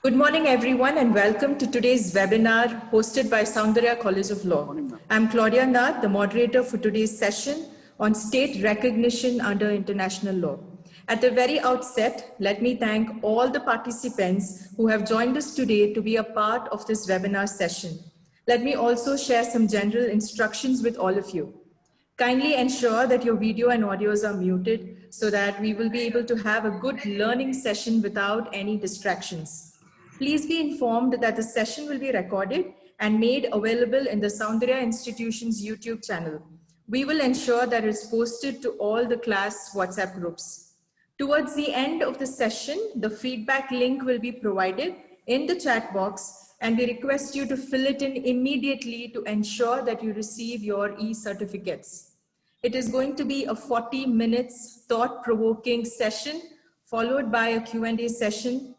Good morning, everyone, and welcome to today's webinar hosted by Soundarya College of Law. I'm Claudia Nath, the moderator for today's session on state recognition under international law. At the very outset, let me thank all the participants who have joined us today to be a part of this webinar session. Let me also share some general instructions with all of you. Kindly ensure that your video and audios are muted so that we will be able to have a good learning session without any distractions. Please be informed that the session will be recorded and made available in the Soundarya Institution's YouTube channel. We will ensure that it's posted to all the class WhatsApp groups. Towards the end of the session, the feedback link will be provided in the chat box, and we request you to fill it in immediately to ensure that you receive your e-certificates. It is going to be a 40 minutes thought-provoking session followed by a Q&A session.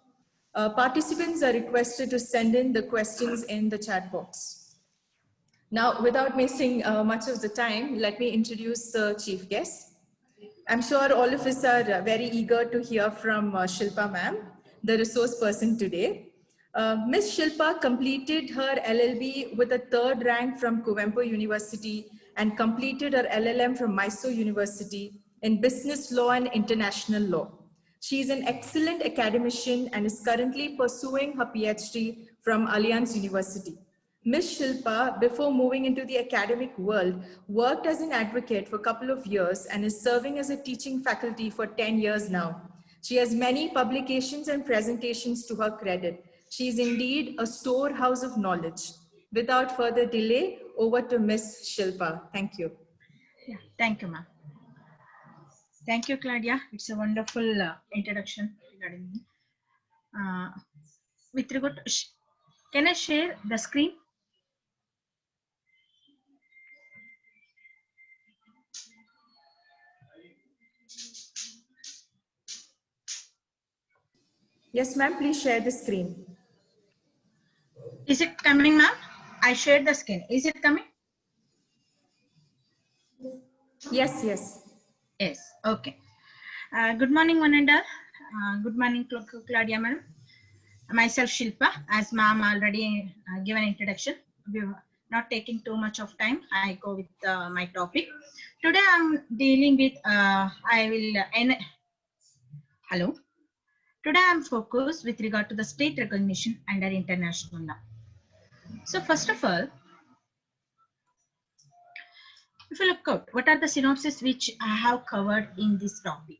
Participants are requested to send in the questions in the chat box. Now, without wasting much of the time, let me introduce the chief guest. I'm sure all of us are very eager to hear from Shilpa ma'am, the resource person today. Ms. Shilpa completed her LLB with a 3rd rank from Kuvempu University and completed her LLM from Mysore University in Business Law and International Law. She is an excellent academician and is currently pursuing her PhD from Alliance University. Ms. Shilpa, before moving into the academic world, worked as an advocate for a couple of years and is serving as a teaching faculty for 10 years now. She has many publications and presentations to her credit. She is indeed a storehouse of knowledge. Without further delay, over to Ms. Shilpa. Thank you. Yeah, thank you, ma'am. Thank you, Claudia. It's a wonderful introduction regarding me. With regard to, can I share the screen? Yes, ma'am, please share the screen. Is it coming, ma'am? I shared the screen. Is it coming? Yes, yes. Yes, okay. Good morning, one and all. Good morning, Claudia, ma'am. Myself, Shilpa, as ma'am already given introduction. We're not taking too much of time. I go with my topic. Today, I'm dealing with, hello. Today, I'm focused with regard to the state recognition under international law. So first of all, if you look out, what are the synopses which I have covered in this topic?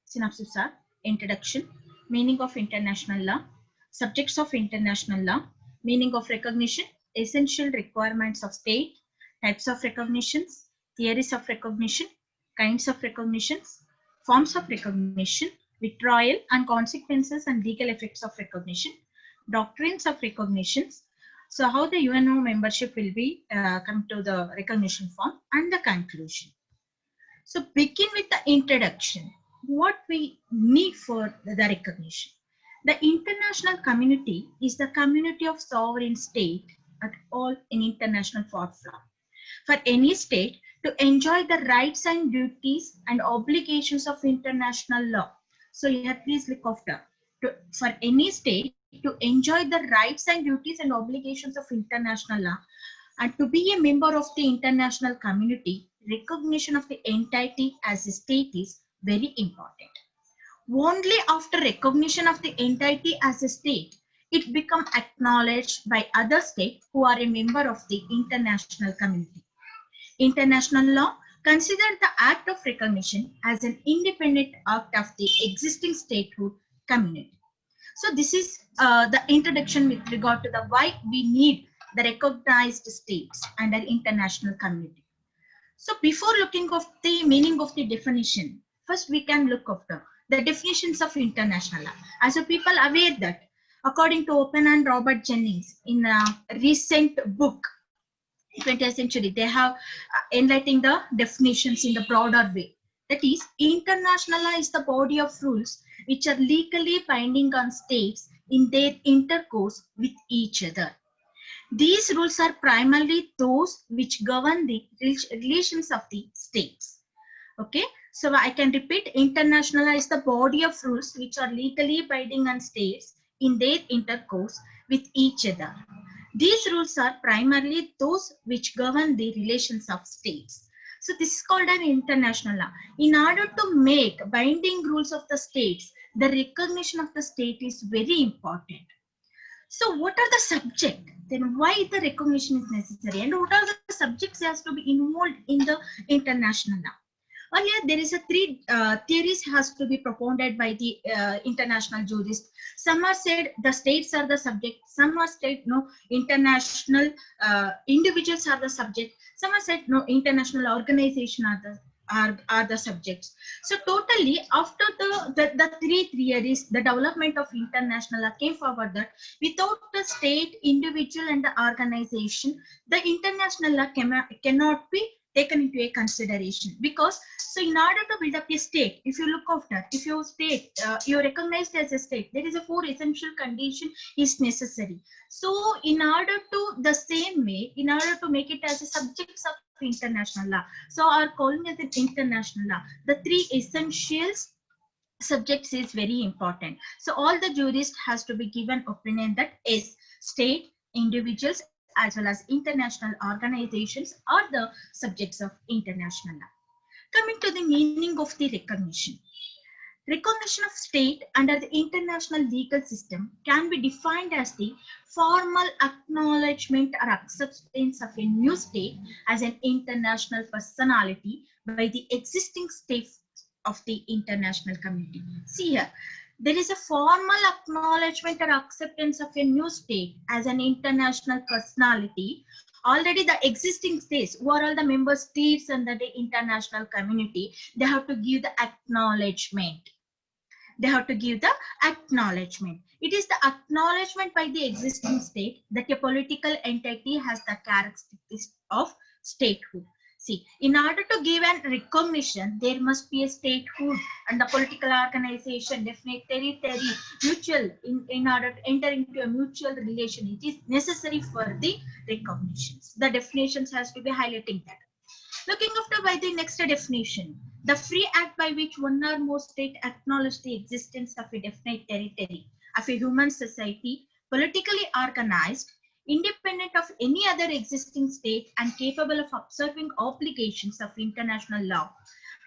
Synopses are introduction, meaning of international law, subjects of international law, meaning of recognition, essential requirements of state, types of recognitions, theories of recognition, kinds of recognitions, forms of recognition, withdrawal and consequences and legal effects of recognition, doctrines of recognitions. So how the UNO membership will be come to the recognition form and the conclusion. So begin with the introduction. What we need for the recognition. The international community is the community of sovereign state at all in international law. For any state to enjoy the rights and duties and obligations of international law. So here please look after. For any state to enjoy the rights and duties and obligations of international law and to be a member of the international community, recognition of the entity as a state is very important. Only after recognition of the entity as a state, it becomes acknowledged by other states who are a member of the international community. International law considers the act of recognition as an independent act of the existing statehood community. So this is the introduction with regard to the why we need the recognized states under international community. So before looking of the meaning of the definition, first we can look after the definitions of international law. As a people aware that according to Open and Robert Jennings in a recent book, 20th century, they have enlightening the definitions in the broader way. That is, international law is the body of rules which are legally binding on states in their intercourse with each other. These rules are primarily those which govern the relations of the states. Okay, so I can repeat, international law is the body of rules which are legally binding on states in their intercourse with each other. These rules are primarily those which govern the relations of states. So this is called an international law. In order to make binding rules of the states, the recognition of the state is very important. So what are the subjects? Then why the recognition is necessary? And what are the subjects has to be involved in the international law? Earlier, there is a three theories has to be propounded by the international jurists. Some are said the states are the subject. Some are said no, international individuals are the subject. Some are said no, international organization are the subjects. So totally after the three theories, the development of international law came forward that without the state, individual and the organization, the international law cannot be taken into a consideration. Because so in order to build up a state, if you look after, if your state you're recognized as a state, there is a 4 essential condition is necessary. So in order to the same way, in order to make it as a subjects of international law, so are calling as an international law, the 3 essentials subjects is very important. So all the jurists has to be given opinion that is state, individuals as well as international organizations are the subjects of international law. Coming to the meaning of the recognition. Recognition of state under the international legal system can be defined as the formal acknowledgement or acceptance of a new state as an international personality by the existing states of the international community. See here, there is a formal acknowledgement or acceptance of a new state as an international personality. Already the existing states, who are all the member states under the international community, they have to give the acknowledgement. They have to give the acknowledgement. It is the acknowledgement by the existing state that a political entity has the characteristics of statehood. See, in order to give an recognition, there must be a statehood and the political organization, definite territory, mutual, in order to enter into a mutual relation. It is necessary for the recognitions. The definitions has to be highlighting that. Looking after by the next definition, the free act by which one or more state acknowledge the existence of a definite territory of a human society, politically organized, independent of any other existing state and capable of observing obligations of international law,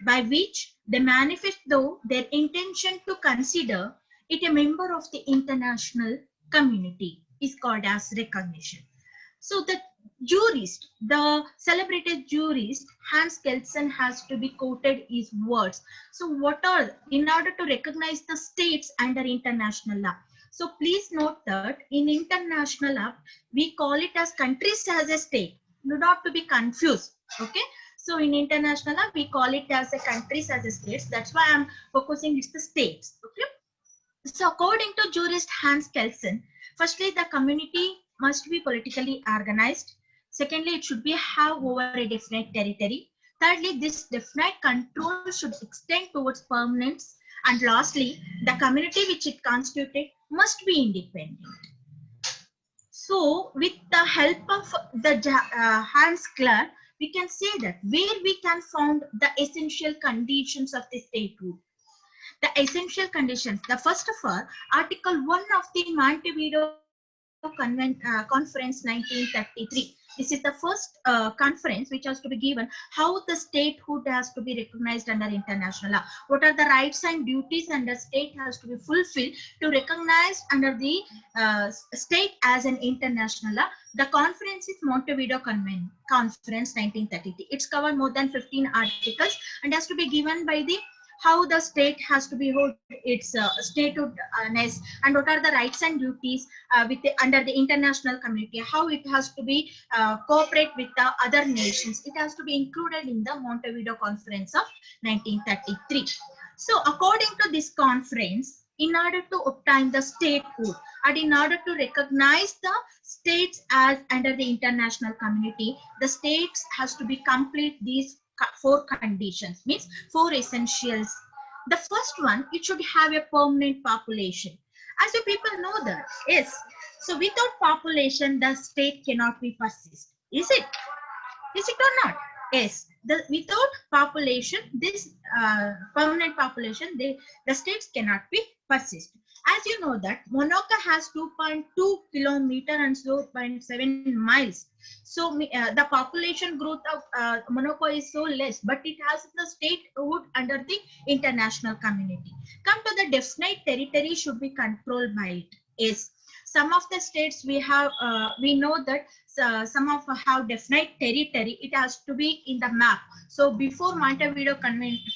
by which they manifest though their intention to consider it a member of the international community is called as recognition. So the jurist, the celebrated jurist Hans Kelsen has to be quoted his words. So what are, in order to recognize the states under international law. So please note that in international law, we call it as countries as a state. Not to be confused. Okay. So in international law, we call it as a countries as a states. That's why I'm focusing it's the states. Okay. So according to jurist Hans Kelsen, firstly, the community must be politically organized. Secondly, it should be have over a definite territory. Thirdly, this definite control should extend towards permanence. And lastly, the community which it constituted must be independent. So with the help of the Hans Clark, we can say that where we can find the essential conditions of the statehood. The essential conditions, the first of all, Article 1 of the Montevideo Conference 1933. This is the first conference which has to be given how the statehood has to be recognized under international law. What are the rights and duties under state has to be fulfilled to recognize under the state as an international law. The conference is Montevideo Conference 1933. It's covered more than 15 articles and has to be given by the how the state has to be hold its statehoodness and what are the rights and duties under the international community, how it has to be cooperate with the other nations. It has to be included in the Montevideo Conference of 1933. So according to this conference, in order to obtain the statehood and in order to recognize the states as under the international community, the states has to be complete these 4 conditions, means 4 essentials. The first one, it should have a permanent population. As you people know that, yes. So without population, the state cannot be persist. Is it? Is it or not? Yes. Without population, this permanent population, the states cannot be persist. As you know that Monaco has 2.2 kilometer and 0.7 miles. So the population growth of Monaco is so less, but it has the statehood under the international community. Come to the definite territory should be controlled by it. Yes, some of the states we have, we know that some of have definite territory. It has to be in the map. So before Montevideo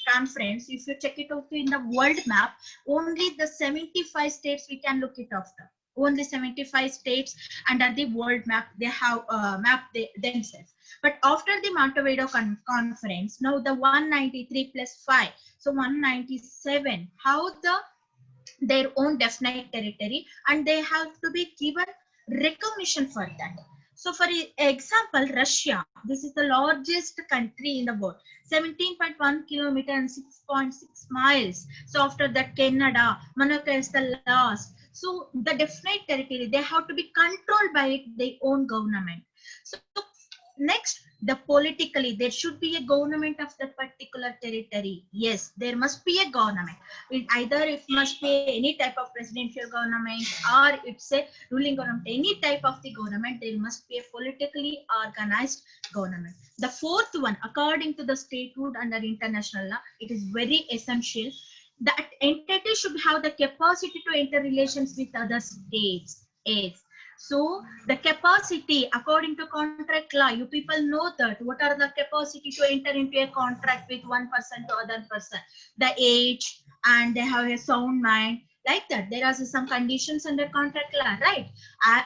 conference, if you check it out in the world map, only the 75 states we can look it after. Only 75 states under the world map they have mapped themselves. But after the Montevideo conference, now the 193 plus 5, so 197, how their own definite territory, and they have to be given recognition for that. So for example, Russia, this is the largest country in the world, 17.1 kilometer and 6.6 miles. So after that, Canada, Monaco is the last. So the definite territory, they have to be controlled by their own government. So next, the politically, there should be a government of that particular territory. Yes, there must be a government. Either it must be any type of presidential government, or it's a ruling government. Any type of the government, there must be a politically organized government. The fourth one, according to the statehood under international law, it is very essential that entity should have the capacity to enter relations with other states. Yes. So the capacity, according to contract law, you people know that what are the capacity to enter into a contract with one person to other person, the age, and they have a sound mind, like that. There are some conditions under contract law, right?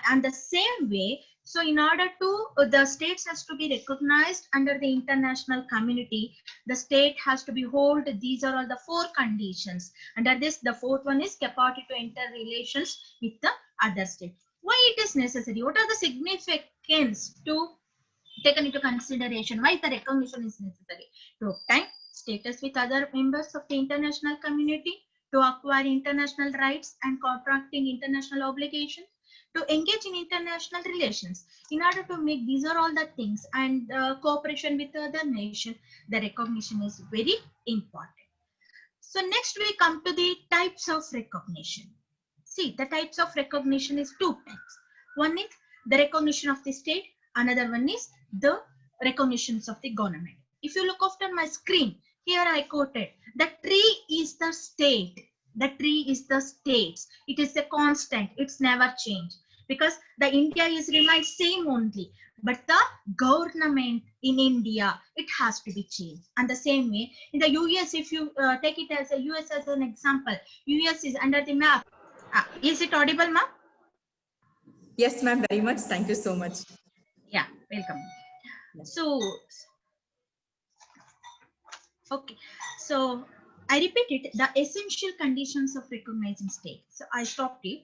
And the same way, so in order to, the states has to be recognized under the international community, the state has to be hold, these are all the four conditions. Under this, the fourth one is capacity to enter relations with the other state. Why it is necessary? What are the significance to taken into consideration? Why the recognition is necessary? To obtain status with other members of the international community, to acquire international rights and contracting international obligations, to engage in international relations. In order to make these are all the things, and cooperation with other nation, the recognition is very important. So next we come to the types of recognition. See, the types of recognition is two types. One is the recognition of the state. Another one is the recognitions of the government. If you look after my screen, here I quoted, the tree is the state. The tree is the states. It is a constant. It's never changed. Because the India is remains same only. But the government in India, it has to be changed. And the same way, in the US, if you take it as a US as an example, US is under the map. Is it audible, ma'am? Yes, ma'am, very much. Thank you so much. Yeah, welcome. So, okay. So, I repeat it, the essential conditions of recognizing state. So, I stopped it.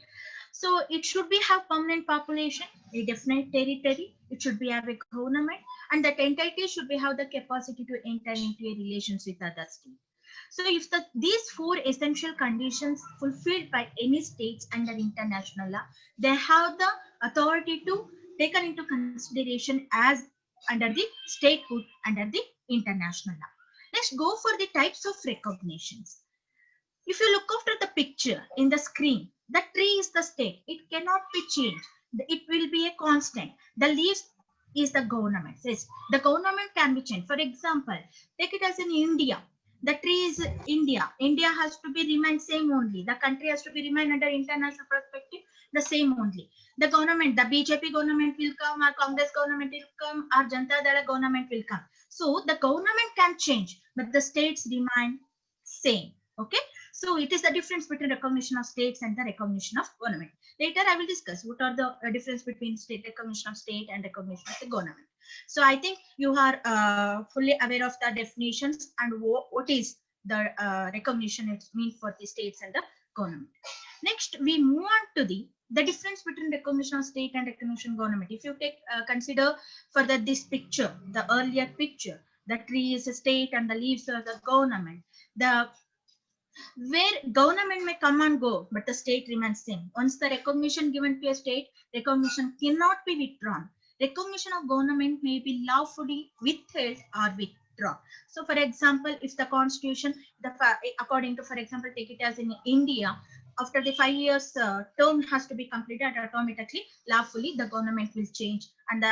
So, it should be have permanent population, a definite territory. It should be have a government, and that entity should be have the capacity to enter into a relations with other states. So if these four essential conditions fulfilled by any states under international law, they have the authority to take into consideration as under the statehood under the international law. Let's go for the types of recognitions. If you look after the picture in the screen, the tree is the state. It cannot be changed. It will be a constant. The leaves is the government. Yes, the government can be changed. For example, take it as in India. The tree is India. India has to be remain same only. The country has to be remain under international perspective the same only. The government, the BJP government will come, or Congress government will come, or Janata Dala government will come. So the government can change, but the states remain same. Okay. So it is the difference between recognition of states and the recognition of government. Later I will discuss what are the difference between state recognition of state and recognition of the government. So I think you are fully aware of the definitions and what is the recognition it means for the states and the government. Next, we move on to the difference between recognition of state and recognition of government. If you take consider further this picture, the earlier picture, the tree is a state and the leaves are the government. The where government may come and go, but the state remains same. Once the recognition given to a state, recognition cannot be withdrawn. Recognition of government may be lawfully withheld or withdrawn. So, for example, if the constitution, according to, for example, take it as in India, after the 5 years term has to be completed, automatically, lawfully, the government will change. And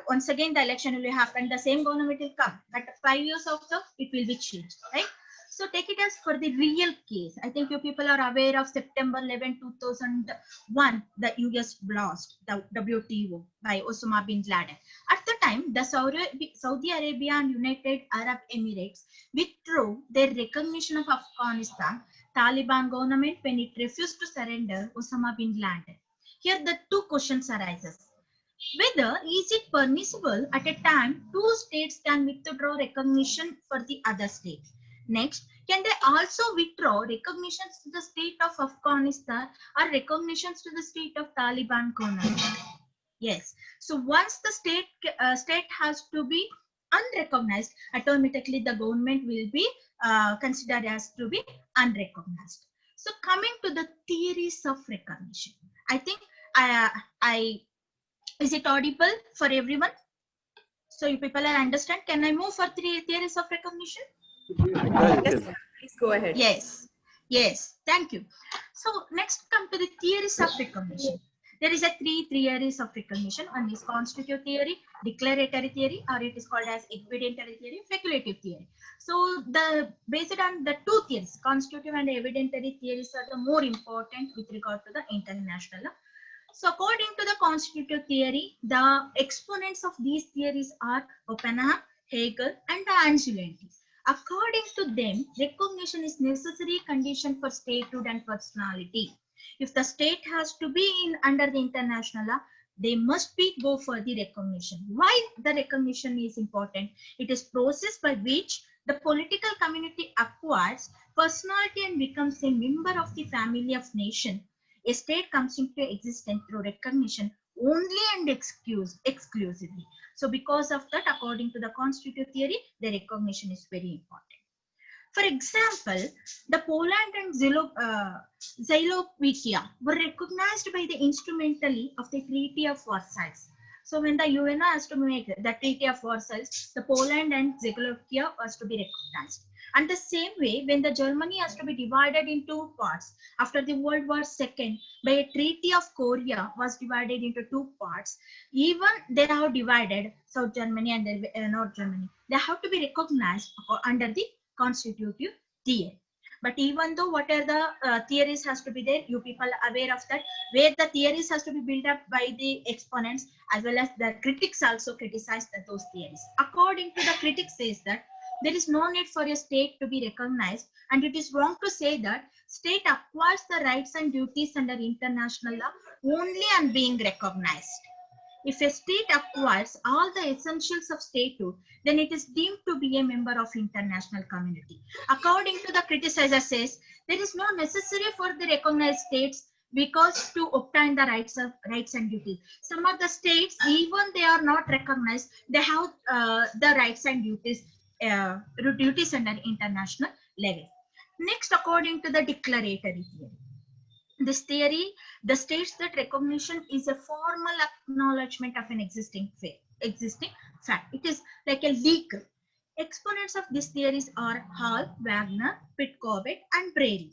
once again, the election will happen, the same government will come. But 5 years after, it will be changed, right? So take it as for the real case. I think you people are aware of September 11, 2001, the US blast the WTO by Osama bin Laden. At the time, the Saudi Arabia and United Arab Emirates withdrew their recognition of Afghanistan Taliban government when it refused to surrender Osama bin Laden. Here the two questions arises. Whether is it permissible at a time two states can withdraw recognition for the other state? Next, can they also withdraw recognitions to the state of Afghanistan or recognitions to the state of Taliban government? Yes. So once the state has to be unrecognized, automatically the government will be considered as to be unrecognized. So coming to the theories of recognition, I think is it audible for everyone? So you people are understand. Can I move for three theories of recognition? Yes, please go ahead. Yes. Yes. Thank you. So next come to the theories of recognition. There is a three theories of recognition. One is constitutive theory, declaratory theory, or it is called as evidentiary theory, speculative theory. So based on the two theories, constitutive and evidentiary theories are the more important with regard to the international law. So according to the constitutive theory, the exponents of these theories are Oppenheim, Hegel, and Anzulenti. According to them, recognition is necessary condition for statehood and personality. If the state has to be under the international law, they must go for the recognition. Why the recognition is important? It is process by which the political community acquires personality and becomes a member of the family of nation. A state comes into existence through recognition only and exclusively. So because of that, according to the constitutive theory, the recognition is very important. For example, the Poland and Czechoslovakia were recognized by the instrumentally of the Treaty of Versailles. So when the UNO has to make the Treaty of Versailles, the Poland and Czechoslovakia was to be recognized. And the same way, when the Germany has to be divided in two parts after the World War II, by a Treaty of Korea was divided into two parts. Even they have divided South Germany and North Germany. They have to be recognized under the constitutive theory. But even though what are the theories has to be there, you people are aware of that, where the theories has to be built up by the exponents as well as the critics also criticize those theories. According to the critics says that there is no need for a state to be recognized, and it is wrong to say that state acquires the rights and duties under international law only on being recognized. If a state acquires all the essentials of statehood, then it is deemed to be a member of international community. According to the criticizer says, there is no necessary for the recognized states because to obtain the rights and duties. Some of the states, even they are not recognized, they have the rights and duties under international level. Next, according to the declaratory theory. This theory, the states that recognition is a formal acknowledgement of an existing fact. It is like a legal. Exponents of these theories are Hall, Wagner, Pitt-Corbett, and Brady.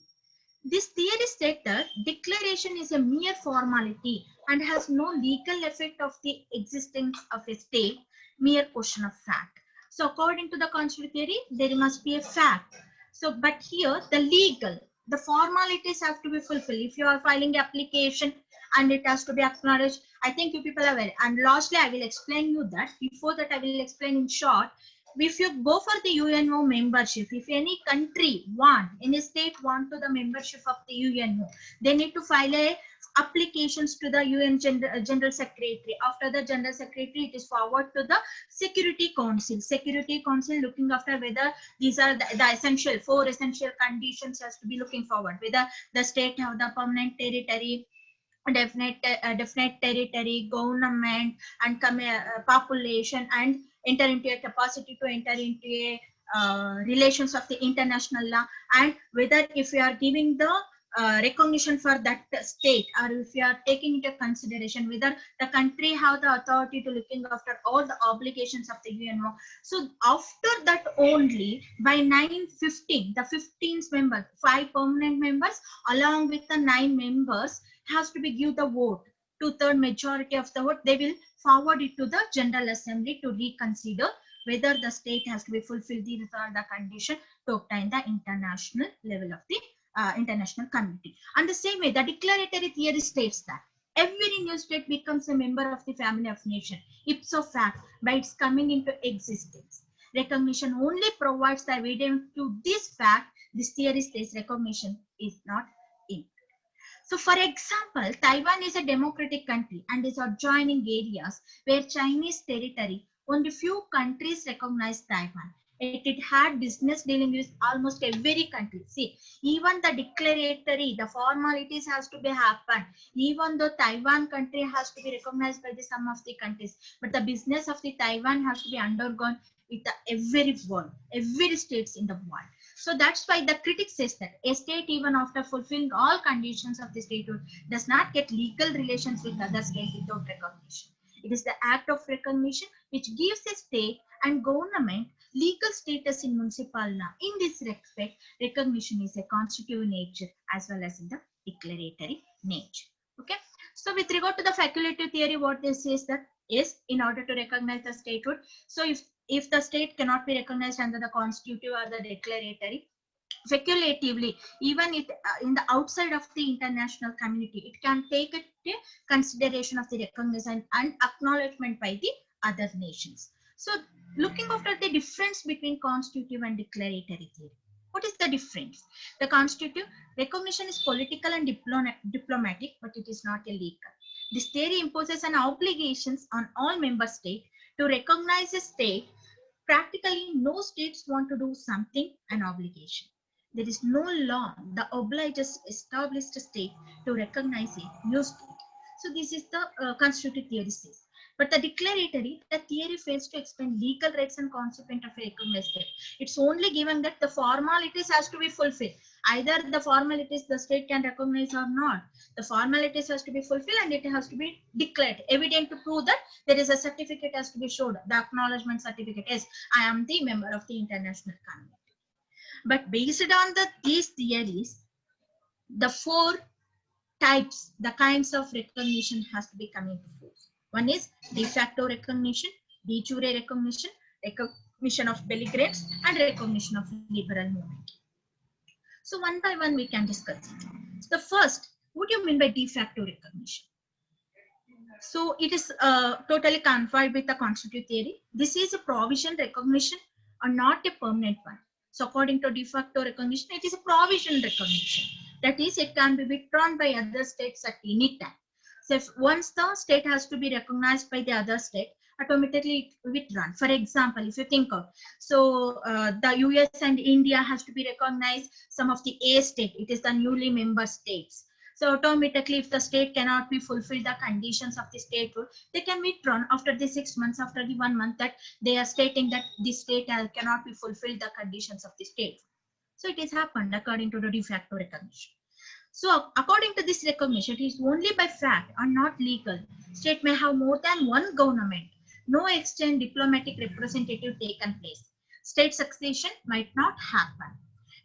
This theory said that declaration is a mere formality and has no legal effect of the existence of a state, mere question of fact. So according to the constitutional theory, there must be a fact. So, but here the formalities have to be fulfilled. If you are filing application and it has to be acknowledged, I think you people are aware. And lastly, I will explain you that. Before that, I will explain in short. If you go for the UNO membership, if any country any state want to the membership of the UNO, they need to file applications to the UN General Secretary. After the General Secretary, it is forward to the Security Council. Security Council looking after whether these are the four essential conditions has to be looking forward. Whether the state have the permanent territory, definite territory, government, and population, and enter into a capacity to enter into a relations of the international law, and whether if we are giving the recognition for that state, or if you are taking into consideration whether the country have the authority to looking after all the obligations of the UNO. So after that only, by 9:15, the 15th member, 5 permanent members along with the 9 members has to be give the vote. 2/3 majority of the vote, they will forward it to the General Assembly to reconsider whether the state has to be fulfilled these are the condition to obtain the international level of the international community. And the same way, the declaratory theory states that every new state becomes a member of the family of nation ipso facto by its coming into existence. Recognition only provides the evidence to this fact. This theory states recognition is not in. So, for example, Taiwan is a democratic country and is adjoining areas where Chinese territory. Only few countries recognize Taiwan. It had business dealing with almost every country. See, even the declaratory, the formalities has to be happened. Even though Taiwan country has to be recognized by the some of the countries, but the business of the Taiwan has to be undergone with the every states in the world. So that's why the critic says that a state, even after fulfilling all conditions of the statehood, does not get legal relations with other states without recognition. It is the act of recognition which gives a state and government legal status in municipal law. In this respect, recognition is a constitutive nature as well as in the declaratory nature. Okay. So with regard to the facultative theory, what this says that is in order to recognize the statehood. So if the state cannot be recognized under the constitutive or the declaratory, speculatively, even in the outside of the international community, it can take it to consideration of the recognition and acknowledgement by the other nations. So looking after the difference between constitutive and declaratory theory. What is the difference? The constitutive recognition is political and diplomatic, but it is not illegal. This theory imposes an obligations on all member states to recognize a state. Practically, no states want to do something, an obligation. There is no law that obliges established state to recognize a new state. So this is the constitutive theory says. But the declaratory, the theory fails to explain legal rights and consequence of a recognized state. It's only given that the formalities has to be fulfilled. Either the formalities the state can recognize or not. The formalities has to be fulfilled and it has to be declared. Evident to prove that there is a certificate has to be showed. The acknowledgement certificate is I am the member of the international community. But based on these theories, the 4 types, the kinds of recognition has to be coming to force. One is de facto recognition, de jure recognition, recognition of Belgrades, and recognition of liberal movement. So one by one we can discuss it. So the first, what do you mean by de facto recognition? So it is totally confined with the constitutive theory. This is a provision recognition or not a permanent one. So according to de facto recognition, it is a provisional recognition. That is, it can be withdrawn by other states at any time. So if once the state has to be recognized by the other state, automatically withdrawn. For example, if you think of, so the US and India has to be recognized some of the A state, it is the newly member states. So automatically, if the state cannot be fulfilled the conditions of the statehood, they can withdraw after the 6 months, after the 1 month that they are stating that the state cannot be fulfilled the conditions of the state. So it has happened according to the de facto recognition. So according to this recognition, it is only by fact and not legal. State may have more than one government. No exchange diplomatic representative taken place. State succession might not happen.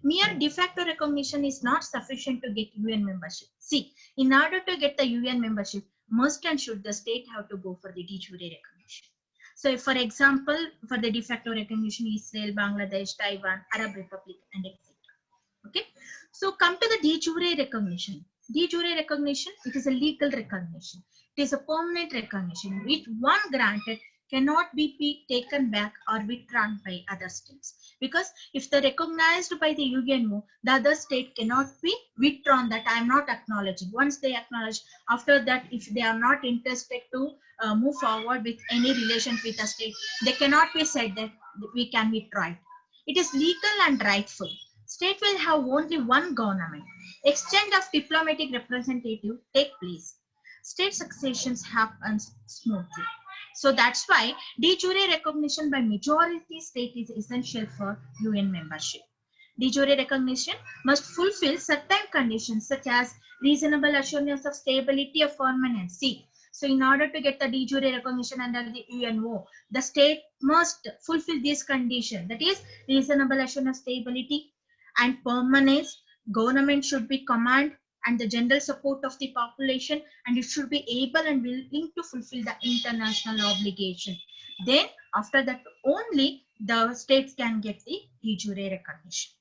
Mere de facto recognition is not sufficient to get UN membership. See, in order to get the UN membership, must and should the state have to go for the de jure recognition. So if, for example, for the de facto recognition, Israel, Bangladesh, Taiwan, Arab Republic, and etc. Okay. So come to the de jure recognition. De jure recognition, it is a legal recognition. It is a permanent recognition which one granted cannot be taken back or withdrawn by other states. Because if they recognized by the UNO, the other state cannot be withdrawn that I am not acknowledging. Once they acknowledge, after that, if they are not interested to move forward with any relations with a state, they cannot be said that we can withdraw it. It is legal and rightful. State will have only one government. Exchange of diplomatic representative take place. State successions happens smoothly. So that's why de jure recognition by majority state is essential for UN membership. De jure recognition must fulfill certain conditions such as reasonable assurance of stability of permanency. So in order to get the de jure recognition under the UNO, the state must fulfill this condition, that is reasonable assurance of stability and permanence. Government should be command and the general support of the population, and it should be able and willing to fulfill the international obligation. Then after that only the states can get the de jure recognition.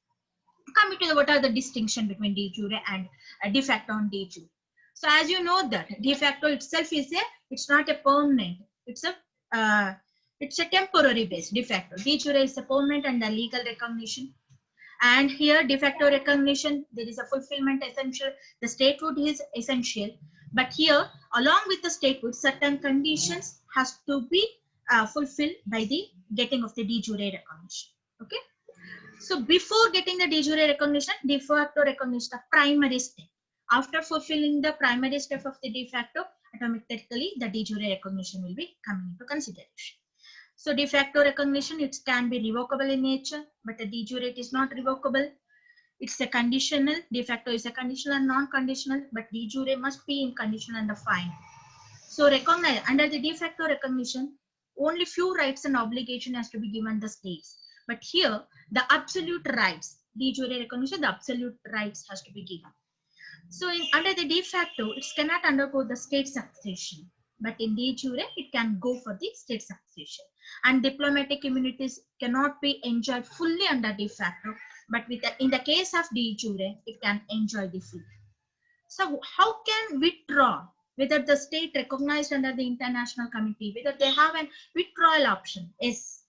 Coming to what are the distinction between de jure and de facto and de jure. So as you know that de facto itself is it's not a permanent, it's a temporary base. De facto, de jure is a permanent and a legal recognition. And here de facto recognition, there is a fulfillment essential, the statehood is essential, but here along with the statehood certain conditions has to be fulfilled by the getting of the de jure recognition. Okay, so before getting the de jure recognition, de facto recognition, the primary step. After fulfilling the primary step of the de facto, automatically the de jure recognition will be coming into consideration. So de facto recognition, it can be revocable in nature, but the de jure it is not revocable. It's a conditional. De facto is a conditional and non-conditional, but de jure must be in conditional and defined. So recognize under the de facto recognition, only few rights and obligation has to be given the states. But here, the absolute rights, de jure recognition, the absolute rights has to be given. So under the de facto, it cannot undergo the state succession. But in de jure, it can go for the state succession. And diplomatic immunities cannot be enjoyed fully under de facto. But in the case of de jure, it can enjoy the full. So how can withdraw? Whether the state recognized under the international committee, whether they have a withdrawal option is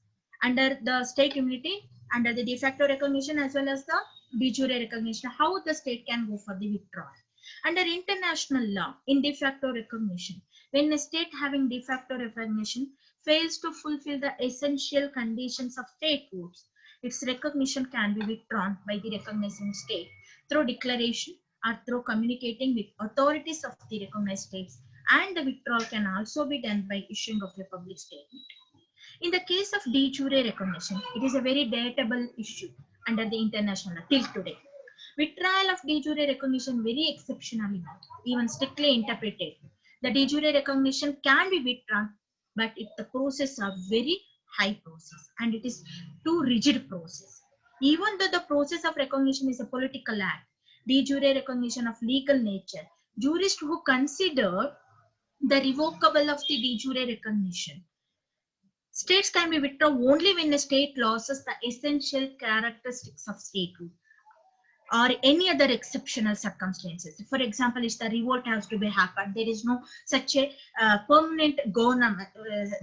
under the state immunity, under the de facto recognition as well as the de jure recognition, how the state can go for the withdrawal. Under international law, in de facto recognition, when a state having de facto recognition fails to fulfill the essential conditions of statehood, its recognition can be withdrawn by the recognizing state through declaration or through communicating with authorities of the recognized states, and the withdrawal can also be done by issuing of a public statement. In the case of de jure recognition, it is a very debatable issue under the international law till today. Withdrawal of de jure recognition very exceptionally, even strictly interpreted. The de jure recognition can be withdrawn, but the process are very high process and it is too rigid process. Even though the process of recognition is a political act, de jure recognition of legal nature, jurists who consider the revocable of the de jure recognition, states can be withdrawn only when a state loses the essential characteristics of statehood or any other exceptional circumstances. For example, if the revolt has to be happened, there is no such a permanent government,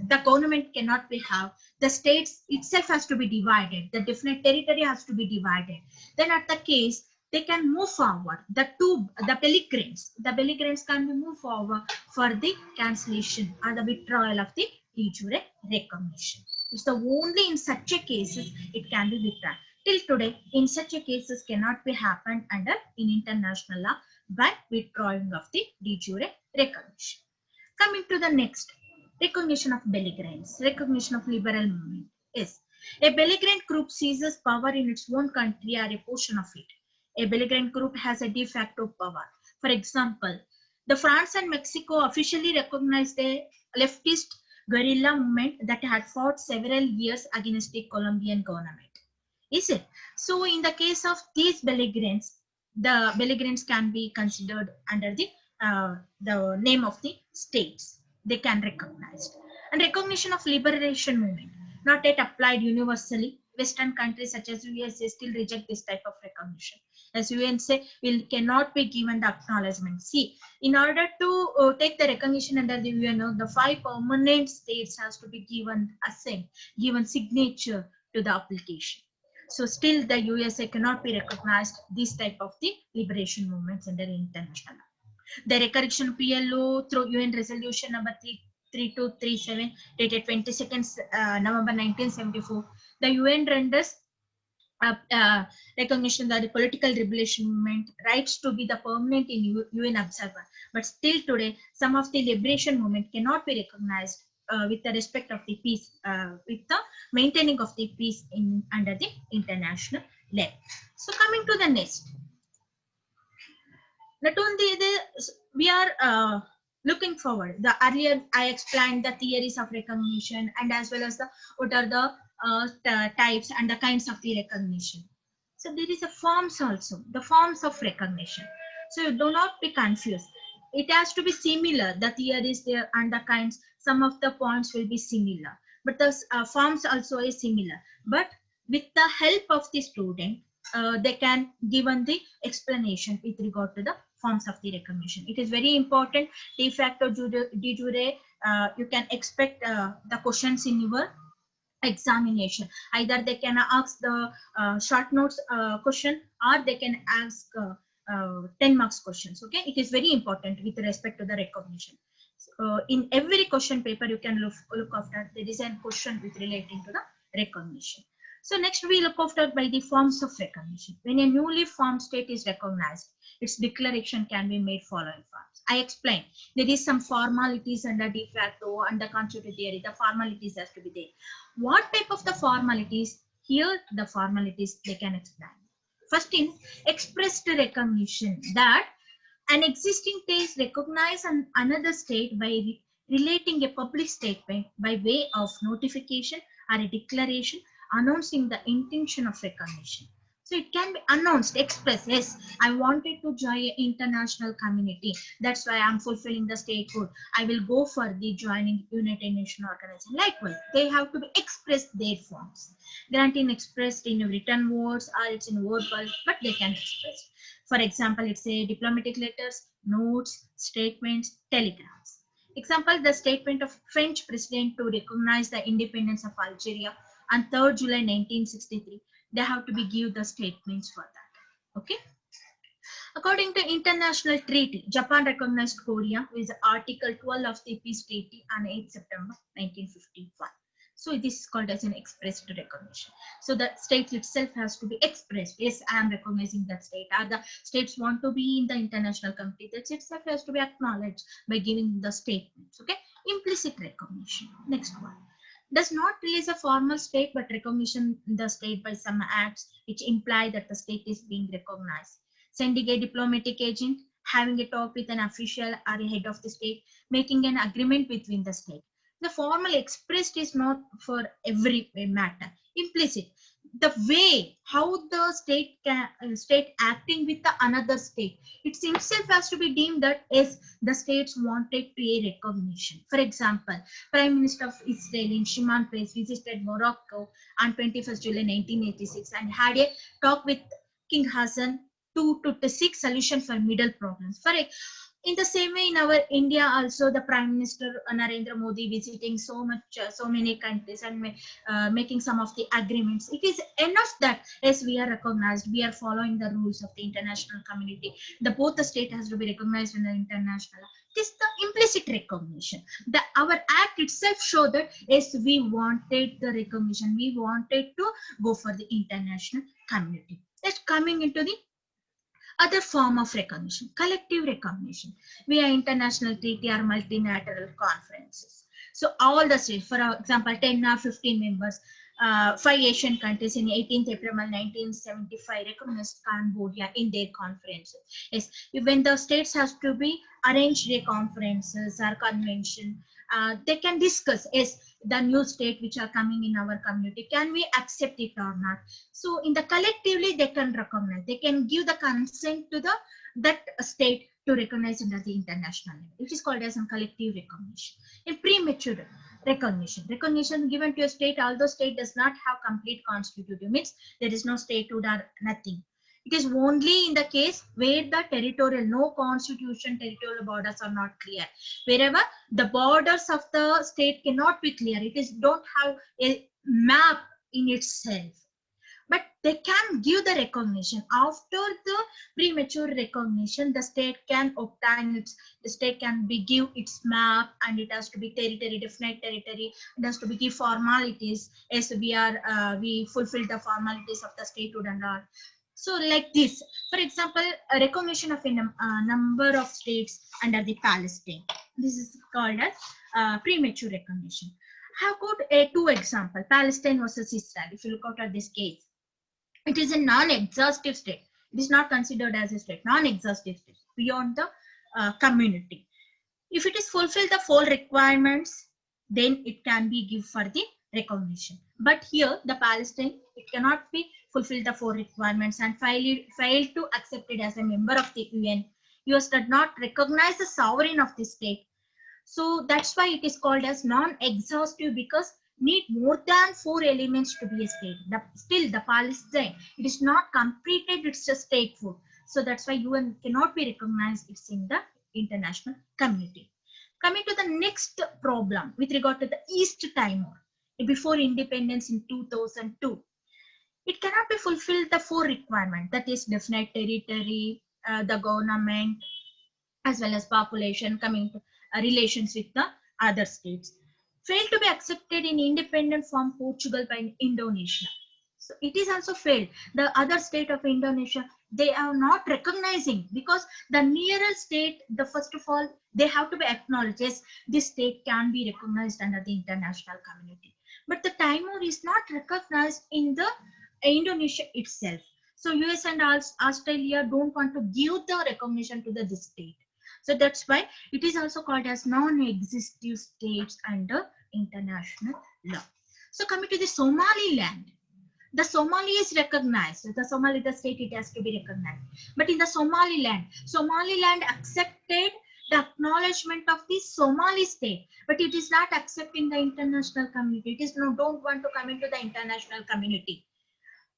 the government cannot be have, the states itself has to be divided, the definite territory has to be divided. Then at the case, they can move forward. The belligerents can be moved forward for the cancellation or the withdrawal of the de jure recognition. It's the only in such a cases it can be withdrawn. Till today, in such a cases cannot be happened under in international law by withdrawing of the de jure recognition. Coming to the next, recognition of belligerents, recognition of liberal movement. Yes, a belligerent group seizes power in its own country or a portion of it. A belligerent group has a de facto power. For example, the France and Mexico officially recognized a leftist guerrilla movement that had fought several years against the Colombian government. Is it? So in the case of these belligerents, the belligerents can be considered under the name of the states. They can recognize. And recognition of liberation movement, not yet applied universally. Western countries such as USA still reject this type of recognition. As UN say, cannot be given the acknowledgement. See, in order to take the recognition under the UNO, the 5 permanent states has to be given assent, given signature to the application. So still the USA cannot be recognized this type of the liberation movements under international law. The recognition PLO through UN resolution number 3237 dated 22nd November 1974, the UN renders recognition that the political liberation movement rights to be the permanent in UN observer. But still today, some of the liberation movement cannot be recognized with the respect of the peace, with the maintaining of the peace under the international left. So coming to the next, not only we are looking forward. The earlier I explained the theories of recognition and as well as the what are the types and the kinds of the recognition. So there is a forms also, the forms of recognition. So do not be confused. It has to be similar. The theories there and the kinds, some of the points will be similar, but the forms also is similar. But with the help of the student, they can given the explanation with regard to the forms of the recognition. It is very important. De facto, de jure, you can expect the questions in your examination. Either they can ask the short notes question or they can ask 10 marks questions. Okay, it is very important with respect to the recognition. In every question paper you can look after there is a question with relating to the recognition. So next we look after by the forms of recognition. When a newly formed state is recognized, its declaration can be made following forms. I explained there is some formalities under de facto and the constitutive theory. The formalities has to be there. What type of the formalities? Here the formalities they can explain. First in expressed recognition, that an existing state recognizes another state by relating a public statement by way of notification or a declaration announcing the intention of recognition. So it can be announced, expressed, yes, I wanted to join an international community. That's why I'm fulfilling the statehood. I will go for the joining United Nations organization. Likewise, they have to be expressed their forms. Granting expressed in written words or it's in verbal, but they can express. For example, it's a diplomatic letters, notes, statements, telegrams. Example, the statement of French president to recognize the independence of Algeria on 3rd July 1963. They have to be give the statements for that. Okay. According to international treaty, Japan recognized Korea with Article 12 of the Peace Treaty on 8 September 1951. So this is called as an expressed recognition. So the state itself has to be expressed. Yes, I am recognizing that state. Or the states want to be in the international community. That itself has to be acknowledged by giving the statements. Okay. Implicit recognition. Next one. Does not release a formal state but recognition the state by some acts which imply that the state is being recognized. Sending a diplomatic agent, having a talk with an official or a head of the state, making an agreement between the state. The formal expressed is not for every matter. Implicit, the way how the state acting with the another state, it himself has to be deemed that as the states wanted to a recognition. For example, Prime Minister of Israel in Shimon Peres visited Morocco on 21st July 1986 and had a talk with King Hassan to seek solution for middle problems. In the same way, in our India also, the Prime Minister Narendra Modi visiting so many countries and making some of the agreements. It is enough that as we are recognized, we are following the rules of the international community. Both the state has to be recognized in the international. It is the implicit recognition. Our act itself show that yes, we wanted the recognition. We wanted to go for the international community. That's coming into the other form of recognition, collective recognition via international treaty or multilateral conferences. So all the states, for example, 10 or 15 members, 5 Asian countries in 18th April 1975 recognized Cambodia in their conferences. Yes, when the states has to be arranged their conferences or convention, they can discuss yes, the new state which are coming in our community, can we accept it or not? So in the collectively they can recognize, they can give the consent to that state to recognize under the international level. It is called as a collective recognition. In premature recognition given to a state, although state does not have complete constitutive, means there is no statehood or nothing. It is only in the case where the territorial, no constitution, territorial borders are not clear. Wherever the borders of the state cannot be clear, it is don't have a map in itself. But they can give the recognition. After the premature recognition, the state can obtain the state can be give its map, and it has to be territory, definite territory. It has to be give formalities as we fulfill the formalities of the statehood and all. So like this, for example, a recognition of a number of states under the Palestine. This is called as premature recognition. I have got two examples, Palestine versus Israel. If you look out at this case, It is a non-exhaustive state. It is not considered as a state, non-exhaustive state beyond the community. If it is fulfill the 4 requirements, then it can be give for the recognition. But here, the Palestine, it cannot be fulfill the 4 requirements and fail to accept it as a member of the UN. US did not recognize the sovereign of the state. So that's why it is called as non-exhaustive, because need more than 4 elements to be a state. Still, the Palestine, it is not completed, it's a statehood. So that's why UN cannot be recognized, it's in the international community. Coming to the next problem with regard to the East Timor, before independence in 2002, it cannot be fulfilled the 4 requirements, that is definite territory, the government, as well as population, coming to relations with the other states. Failed to be accepted in independent from Portugal by Indonesia. So it is also failed. The other state of Indonesia, they are not recognizing, because the nearest state, the first of all, they have to be acknowledged. Yes, this state can be recognized under the international community. But the Timor is not recognized in the Indonesia itself. So US and Australia don't want to give the recognition to this state. So that's why it is also called as non-existing states under international law. So coming to the Somaliland, the Somali is recognized. The state, it has to be recognized. But in the Somaliland accepted the acknowledgement of the Somali state, but it is not accepting the international community. It is don't want to come into the international community.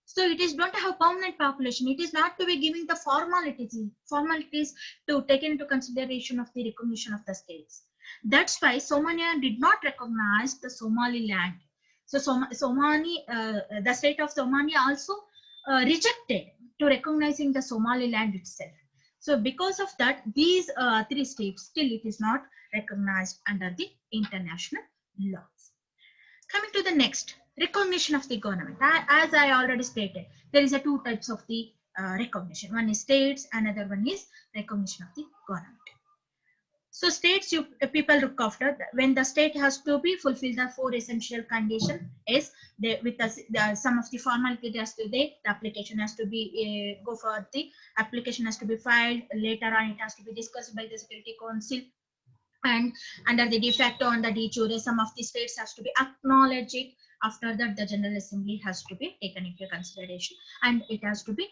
So it is don't have permanent population. It is not to be giving the formalities to take into consideration of the recognition of the states. That's why Somalia did not recognize the Somaliland. So the state of Somalia also rejected to recognizing the Somaliland itself. So because of that, these 3 states, still it is not recognized under the international laws. Coming to the next, recognition of the government. As I already stated, there is 2 types of the recognition. One is states, another one is recognition of the government. So states, people look after when the state has to be fulfill the 4 essential conditions. Is with some of the formality has to the application has to be go for the application has to be filed. Later on, it has to be discussed by the Security Council. And under the de facto and the de jure, some of the states has to be acknowledged it. After that, the General Assembly has to be taken into consideration, and it has to be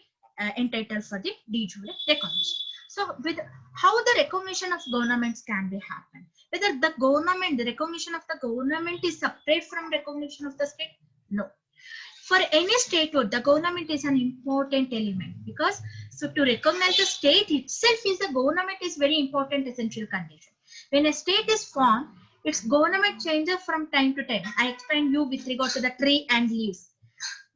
entitled for the de jure recognition. So with how the recognition of governments can be happen, whether the recognition of the government is separate from recognition of the state? No. For any statehood, the government is an important element, because so to recognize the state itself is the government is very important essential condition. When a state is formed, its government changes from time to time. I explained you with regard to the tree and leaves.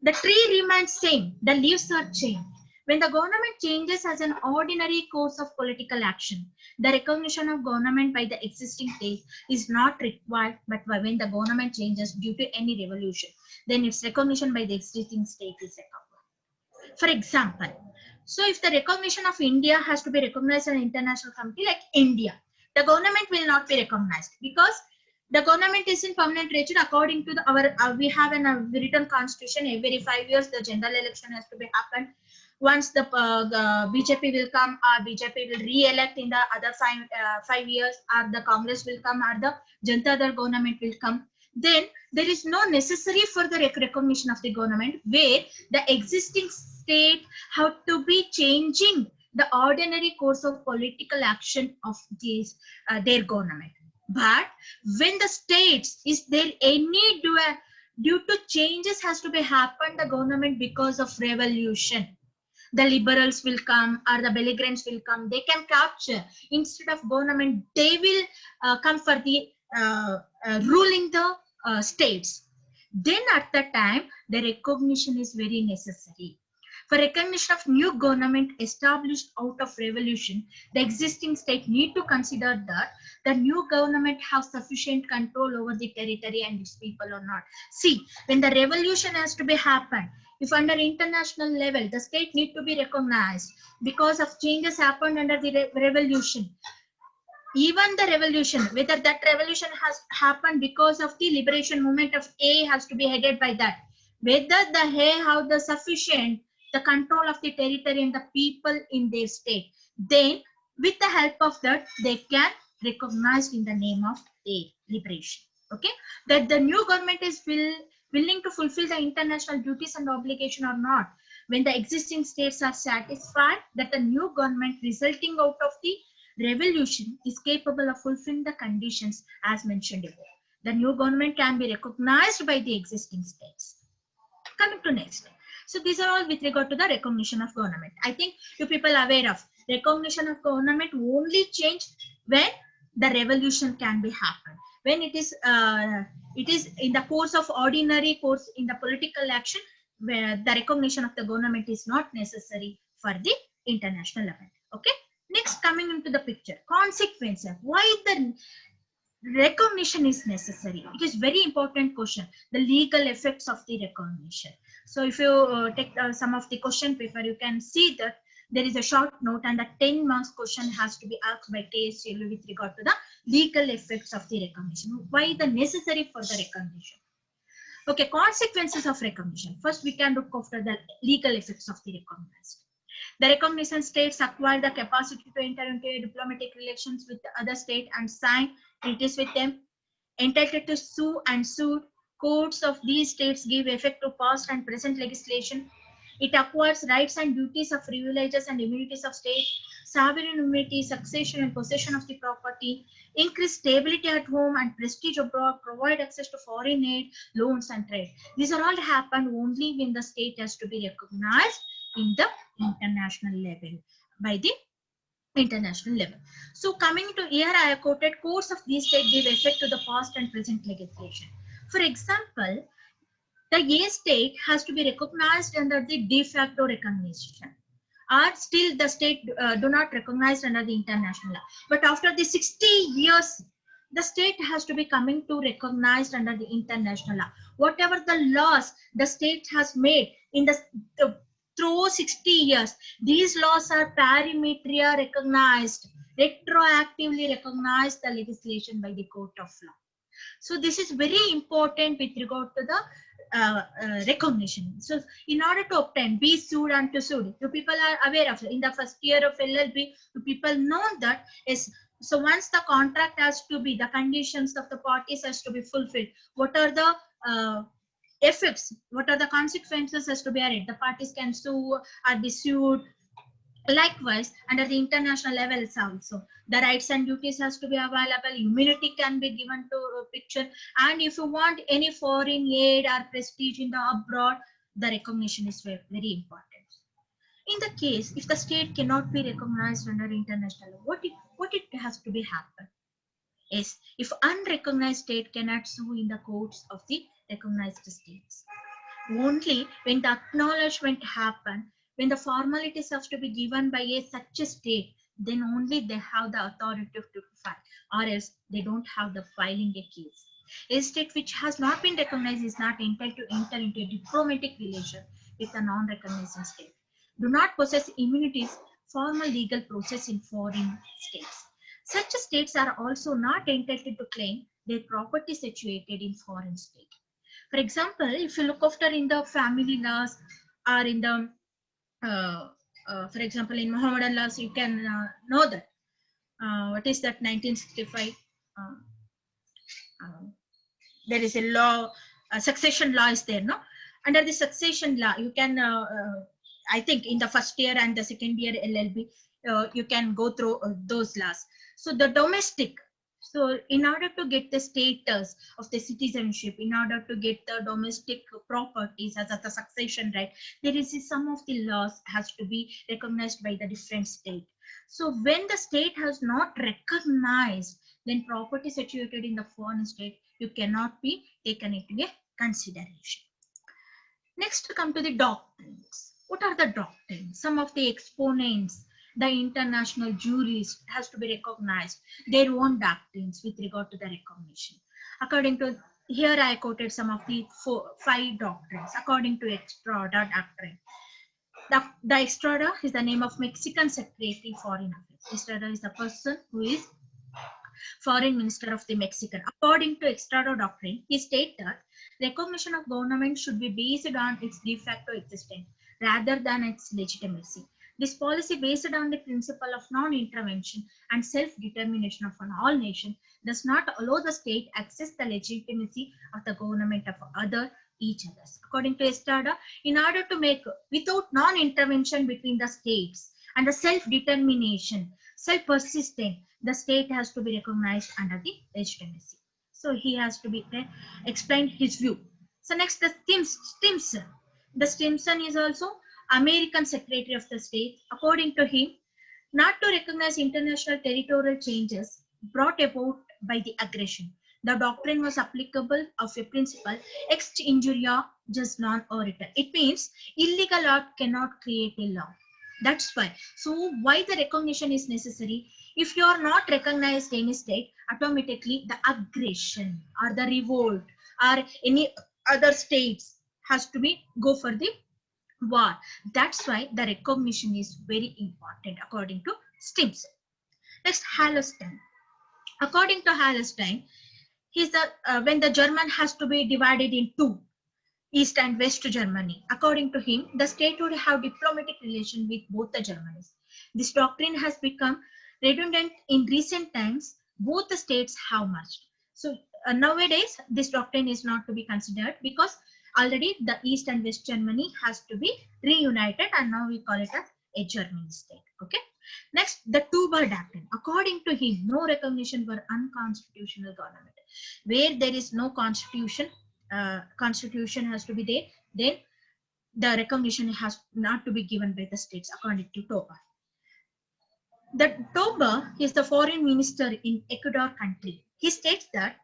The tree remains same, the leaves are changed. When the government changes as an ordinary course of political action, the recognition of government by the existing state is not required, but when the government changes due to any revolution, then its recognition by the existing state is required. For example, so if the recognition of India has to be recognized in an international committee like India, the government will not be recognized, because the government is in permanent nature. According to we have a written constitution. Every 5 years, the general election has to be happened. Once the BJP will come, or BJP will re-elect in the other 5 years, or the Congress will come, or the Janata Dal government will come, then there is no necessary for the recognition of the government, where the existing state have to be changing the ordinary course of political action of these their government. But when the states, is there any due to changes has to be happened the government because of revolution, the liberals will come or the belligerents will come, they can capture. Instead of government, they will come for the ruling the states. Then at that time, the recognition is very necessary. For recognition of new government established out of revolution, the existing state need to consider that the new government has sufficient control over the territory and its people or not. See, when the revolution has to be happened, if under international level, the state need to be recognized because of changes happened under the revolution. Even the revolution, whether that revolution has happened because of the liberation movement of A has to be headed by that. whether they have the sufficient the control of the territory and the people in their state. Then with the help of that, they can recognize in the name of their liberation. Okay, that the new government is willing to fulfill the international duties and obligation or not. When the existing states are satisfied that the new government resulting out of the revolution is capable of fulfilling the conditions as mentioned above, the new government can be recognized by the existing states. Coming to next. So these are all with regard to the recognition of government. I think you people are aware of recognition of government only change when the revolution can be happen. When it is in the course of ordinary course in the political action, where the recognition of the government is not necessary for the international level. Okay. Next, coming into the picture, consequences. Why the recognition is necessary? It is very important question. The legal effects of the recognition. So if you take some of the question paper, you can see that there is a short note and a 10 marks question has to be asked by KSCLU with regard to the legal effects of the recognition. Why the necessary for the recognition? Okay, consequences of recognition. First, we can look after the legal effects of the recognized. The recognition states acquire the capacity to enter into diplomatic relations with the other state and sign treaties with them. Entitled to sue and sued, courts of these states give effect to past and present legislation. It acquires rights and duties of privileges and immunities of state, sovereign immunity, succession and possession of the property, increase stability at home and prestige abroad, provide access to foreign aid, loans and trade. These are all happen only when the state has to be recognized in the international level, by the international level. So coming to here, I have quoted courts of these states give effect to the past and present legislation. For example, the A state has to be recognized under the de facto recognition, or still the state do not recognize under the international law. But after the 60 years, the state has to be coming to recognized under the international law. Whatever the laws the state has made in the through 60 years, these laws are parametria recognized, retroactively recognized the legislation by the court of law. So this is very important with regard to the recognition. So in order to obtain, be sued and to sue, you people are aware of it. In the first year of LLB, you people know that is. So once the contract has to be, the conditions of the parties has to be fulfilled. What are the effects? What are the consequences has to be added? The parties can sue or be sued. Likewise, under the international levels also, the rights and duties has to be available, immunity can be given to a picture, and if you want any foreign aid or prestige in the abroad, the recognition is very, very important. In the case, if the state cannot be recognized under international law, what it has to be happen is, if unrecognized state cannot sue in the courts of the recognized states. Only when the acknowledgement happen, when the formalities have to be given by such a state, then only they have the authority to file, or else they don't have the filing a case. A state which has not been recognized is not entitled to enter into a diplomatic relation with a non-recognizing state. Do not possess immunities, formal legal process in foreign states. Such states are also not entitled to claim their property situated in foreign state. For example, if you look after in the family laws or in the, for example, in Mohammedan laws, you can know that. What is that 1965? There is a law, succession law is there, no? Under the succession law, you can, I think in the first year and the second year LLB, you can go through those laws. So the domestic, so in order to get the status of the citizenship, in order to get the domestic properties as a succession right, there is some of the laws has to be recognized by the different state. So when the state has not recognized, then property situated in the foreign state, you cannot be taken into a consideration. Next, to come to the doctrines. What are the doctrines? Some of the exponents, the international juries has to be recognized their own doctrines with regard to the recognition. According to, here I quoted some of the 5 doctrines. According to Estrada doctrine, the Estrada is the name of Mexican Secretary Foreign Affairs. Estrada is the person who is Foreign Minister of the Mexican. According to Estrada doctrine, he stated that recognition of government should be based on its de facto existence rather than its legitimacy. This policy, based on the principle of non-intervention and self-determination of all nations, does not allow the state access the legitimacy of the government of each others. According to Estrada, in order to make without non-intervention between the states and the self-determination, self-persistent, the state has to be recognized under the legitimacy. So he has to be explain his view. So next, the Stimson. The Stimson is also American Secretary of the State. According to him, not to recognize international territorial changes brought about by the aggression. The doctrine was applicable of a principle ex injuria jus non oritur. It means illegal act cannot create a law. That's why. So why the recognition is necessary? If you are not recognized any state, automatically the aggression or the revolt or any other states has to be go for the war. That's why the recognition is very important according to Stimson. Next, Hallerstein. According to Hallerstein, when the German has to be divided in two, East and West Germany. According to him, the state would have diplomatic relation with both the Germanies. This doctrine has become redundant in recent times. Both the states have merged. So nowadays, this doctrine is not to be considered because already the East and West Germany has to be reunited, and now we call it as a German state. Okay. Next, the Tuber doctrine. According to him, no recognition for unconstitutional government. Where there is no constitution has to be there, then the recognition has not to be given by the states, according to Toba. The Toba is the foreign minister in Ecuador country. He states that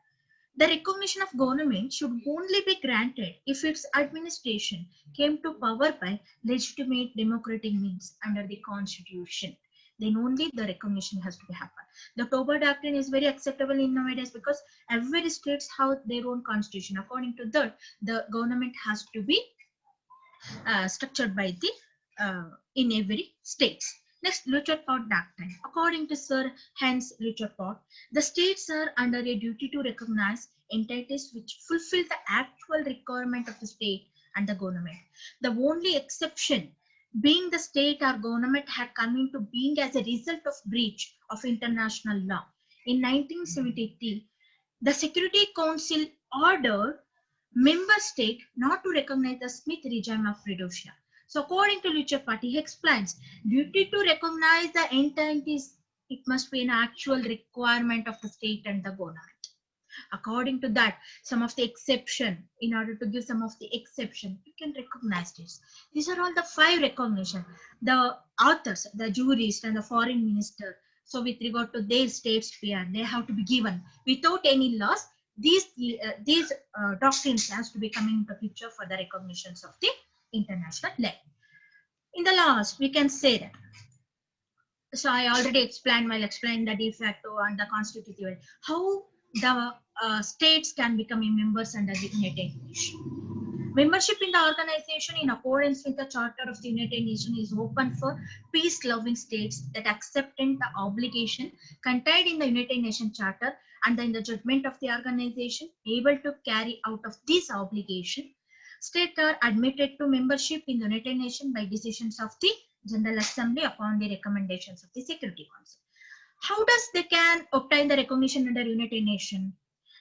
the recognition of government should only be granted if its administration came to power by legitimate democratic means under the constitution. Then only the recognition has to be happen. The Toba doctrine is very acceptable in nowadays because every states have their own constitution. According to that, the government has to be structured by the in every state. Next, Luterport doctrine. According to Sir Hans Luterport, the states are under a duty to recognize entities which fulfill the actual requirement of the state and the government. The only exception being the state or government had come into being as a result of breach of international law. In 1973, the Security Council ordered member state not to recognize the Smith regime of Rhodesia. So according to Luterport, he explains, duty to recognize the entities, it must be an actual requirement of the state and the government. According to that, some of the exception, in order to give some of the exception, you can recognize this. These are all the 5 recognition. The authors, the jurists and the foreign minister. So with regard to their state sphere, they have to be given without any loss. These doctrines has to be coming into picture for the recognitions of the international law. In the last, we can say that. So I already explained while explaining the de facto and the constitutive, how the states can become members under the United Nations. Membership in the organization in accordance with the Charter of the United Nations is open for peace-loving states that accept the obligation contained in the United Nations Charter and in the judgment of the organization able to carry out of this obligation. States are admitted to membership in the United Nations by decisions of the General Assembly upon the recommendations of the Security Council. How does they can obtain the recognition under United Nations?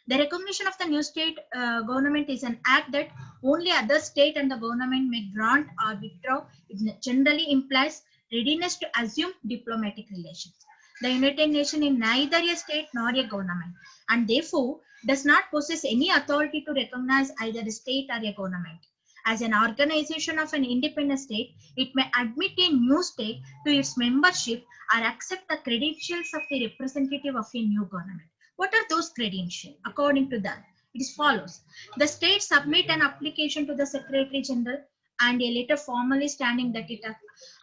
The recognition of the new state government is an act that only other state and the government may grant or withdraw. It generally implies readiness to assume diplomatic relations. The United Nations is neither a state nor a government, and therefore does not possess any authority to recognize either a state or a government. As an organization of an independent state, it may admit a new state to its membership or accept the credentials of the representative of a new government. What are those credentials? According to that, it is follows. The state submit an application to the Secretary General and a letter formally stating that it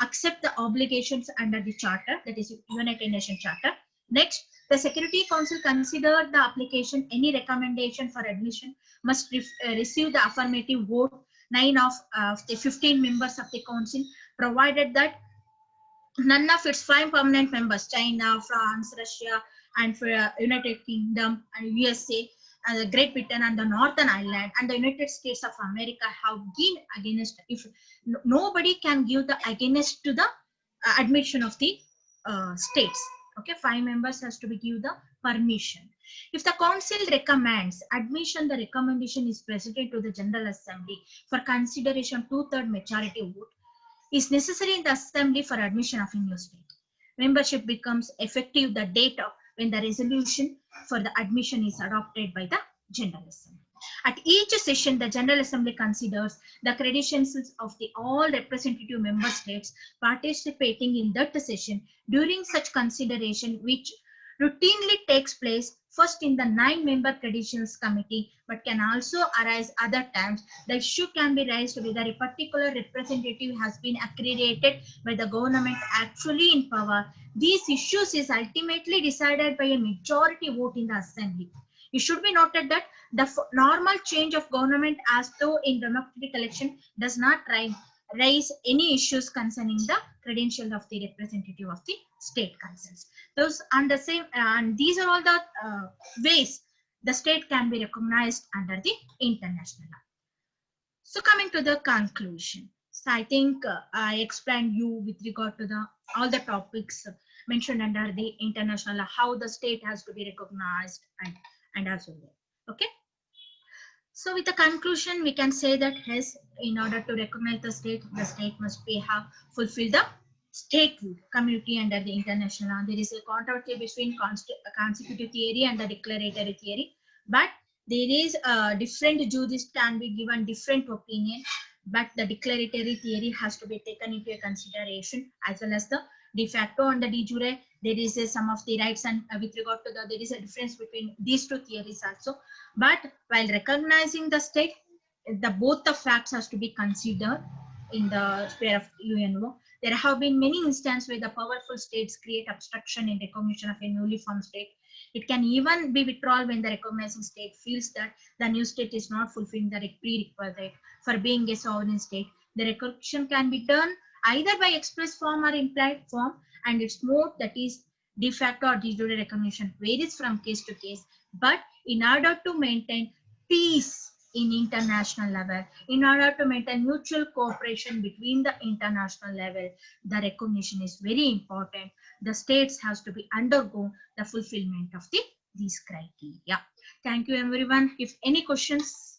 accept the obligations under the Charter, that is United Nations Charter. Next, the Security Council consider the application. Any recommendation for admission must receive the affirmative vote 9 of the 15 members of the Council, provided that none of its 5 permanent members, China, France, Russia, and for United Kingdom and USA, Great Britain and the Northern Ireland and the United States of America have been against. If nobody can give the against to the admission of the states, okay, 5 members has to be give the permission. If the council recommends admission, the recommendation is presented to the General Assembly for consideration. 2/3 majority vote is necessary in the assembly for admission of a new state. Membership becomes effective the date of when the resolution for the admission is adopted by the General Assembly. At each session, the General Assembly considers the credentials of the all representative member states participating in that session. During such consideration, which routinely takes place first in the 9-member credentials committee, but can also arise other times, the issue can be raised whether a particular representative has been accredited by the government actually in power. These issues is ultimately decided by a majority vote in the assembly. It should be noted that the normal change of government as though in democratic election does not raise any issues concerning the credential of the representative of the state councils. Those and the same, and these are all the ways the state can be recognized under the international law. So coming to the conclusion, so I think I explained you with regard to the all the topics mentioned under the international law, how the state has to be recognized and as well. Okay. So with the conclusion, we can say that yes, in order to recognize the state must be have fulfilled the statehood community under the international law. There is a controversy between consecutive theory and the declaratory theory, but there is a different jurists can be given different opinion, but the declaratory theory has to be taken into consideration, as well as the de facto and the de jure. There is some of the rights, and with regard to there is a difference between these two theories also. But while recognizing the state, both the facts has to be considered in the sphere of UNO. There have been many instances where the powerful states create obstruction in recognition of a newly formed state. It can even be withdrawal when the recognizing state feels that the new state is not fulfilling the prerequisite for being a sovereign state. The recognition can be done either by express form or implied form, and its mode, that is de facto or de jure recognition, varies from case to case. But in order to maintain peace in international level, in order to maintain mutual cooperation between the international level, the recognition is very important. The states has to be undergo the fulfillment of these criteria. Thank you everyone. If any questions?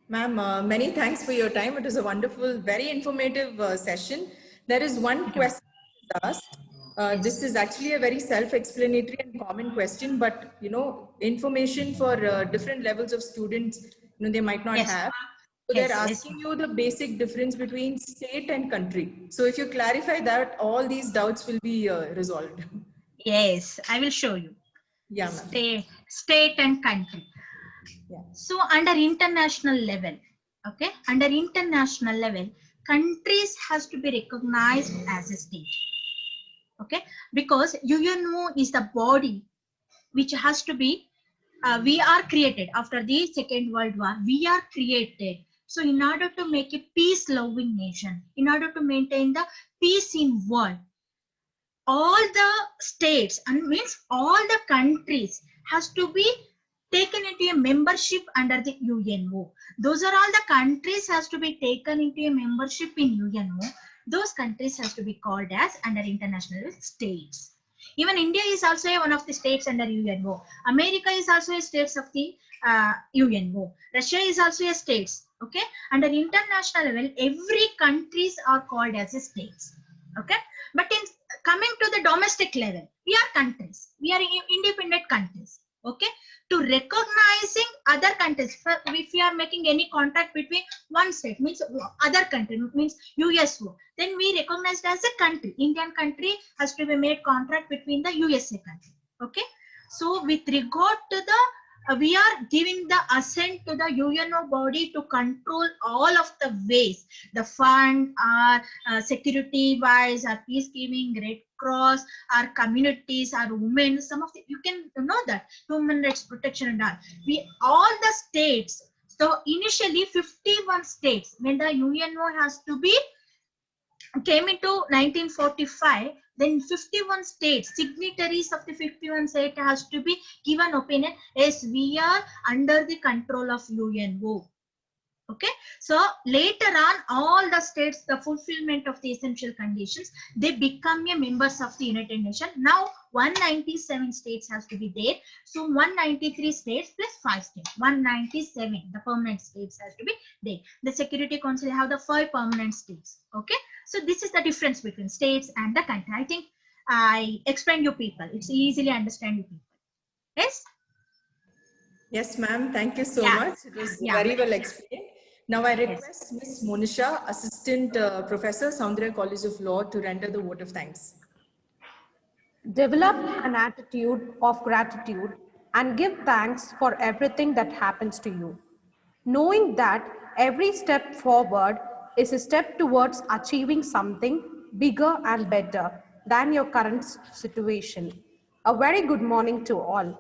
Ma'am, many thanks for your time. It was a wonderful, very informative session. There is one question asked. This is actually a very self-explanatory and common question, but information for different levels of students, they might not have. So they're asking you the basic difference between state and country. So if you clarify that, all these doubts will be resolved. Yes, I will show you. Yeah, state and country. Yeah. So under international level, okay, under international level, countries has to be recognized as a state. Okay, because UNO is the body which has to be, we are created after the Second World War. We are created. So in order to make a peace-loving nation, in order to maintain the peace in world, all the states and means all the countries has to be taken into a membership under the UNO. Those are all the countries has to be taken into a membership in UNO. Those countries has to be called as under international states. Even India is also one of the states under UNO. America is also a states of the UNO. Russia is also a states. Okay, under international level, every countries are called as a states. Okay, but in coming to the domestic level, we are countries. We are independent countries. Okay, to recognizing other countries, if we are making any contract between one state, means other country, means USO, then we recognized as a country. Indian country has to be made contract between the USA country. Okay, so with regard to the we are giving the assent to the UNO body to control all of the ways, the fund, our security wise, our peacekeeping, Red Cross, our communities, our women, some of the, you can know that, human rights protection and all. We, all the states, so initially 51 states, when the UNO has to be came into 1945, then 51 states, signatories of the 51 states has to be given opinion as we are under the control of UNO. Okay, so later on, all the states, the fulfillment of the essential conditions, they become a members of the United Nations. Now 197 states has to be there. So 193 states plus 5 states, 197, the permanent states has to be there. The Security Council have the 5 permanent states. Okay, so this is the difference between states and the country. I think I explained you people. It's easily understand you people. Yes. Yes, ma'am. Thank you so Yeah. much. It was Yeah. very well explained. Now I Yes. request Ms. Monisha, Assistant Professor, Soundarya College of Law, to render the vote of thanks. Develop an attitude of gratitude and give thanks for everything that happens to you. Knowing that every step forward is a step towards achieving something bigger and better than your current situation. A very good morning to all.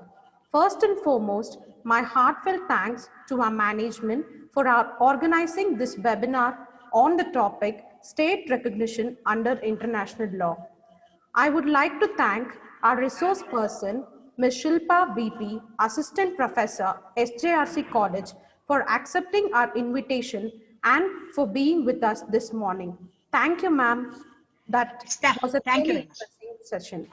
First and foremost, my heartfelt thanks to our management for our organizing this webinar on the topic State Recognition under International Law. I would like to thank our resource person, Ms. Shilpa BP, Assistant Professor, SJRC College, for accepting our invitation and for being with us this morning. Thank you, ma'am. That was a Thank you really very much. interesting session.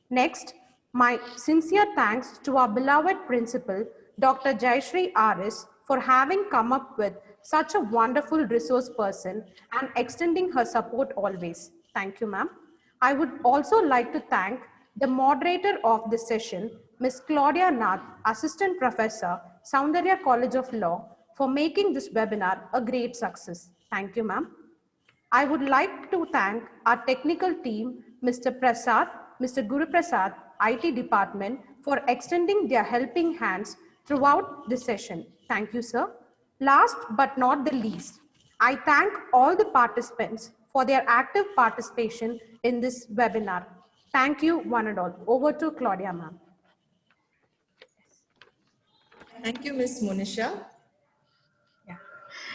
Next, my sincere thanks to our beloved principal, Dr. Jayashree RS, for having come up with such a wonderful resource person and extending her support always. Thank you, ma'am. I would also like to thank the moderator of this session, Ms. Claudia Nath, Assistant Professor, Soundarya College of Law, for making this webinar a great success. Thank you, ma'am. I would like to thank our technical team, Mr. Prasad, Mr. Guru Prasad, IT department, for extending their helping hands throughout the session. Thank you, sir. Last but not the least, I thank all the participants for their active participation in this webinar. Thank you, one and all. Over to Claudia, ma'am. Thank you, Ms. Monisha.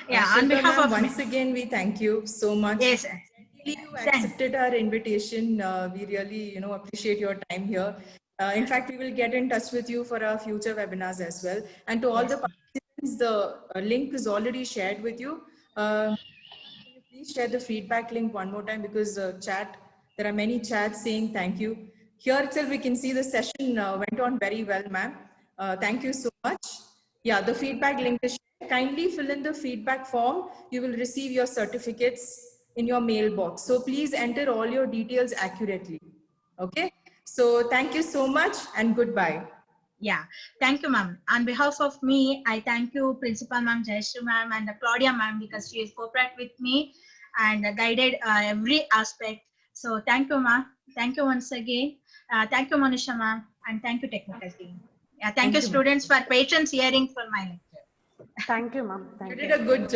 Yeah, on Shilpa behalf ma'am, of once again, we thank you so much. Yes. You accepted our invitation. We really, appreciate your time here. In fact, we will get in touch with you for our future webinars as well. And to all the participants, the link is already shared with you. Can you please share the feedback link one more time, because there are many chats saying thank you. Here itself, we can see the session went on very well, ma'am. Thank you so much. Yeah, the feedback link is shared. Kindly fill in the feedback form. You will receive your certificates in your mailbox. So please enter all your details accurately. Okay. So thank you so much and goodbye. Yeah, thank you, ma'am. On behalf of me, I thank you, Principal Ma'am Jayashree ma'am and Claudia ma'am, because she is cooperated with me and guided every aspect. So thank you, ma'am. Thank you once again. Thank you, Monisha ma'am, and thank you, technical team. Yeah, thank you, you, students, for patience hearing for my lecture. Thank you, ma'am. You did a good job.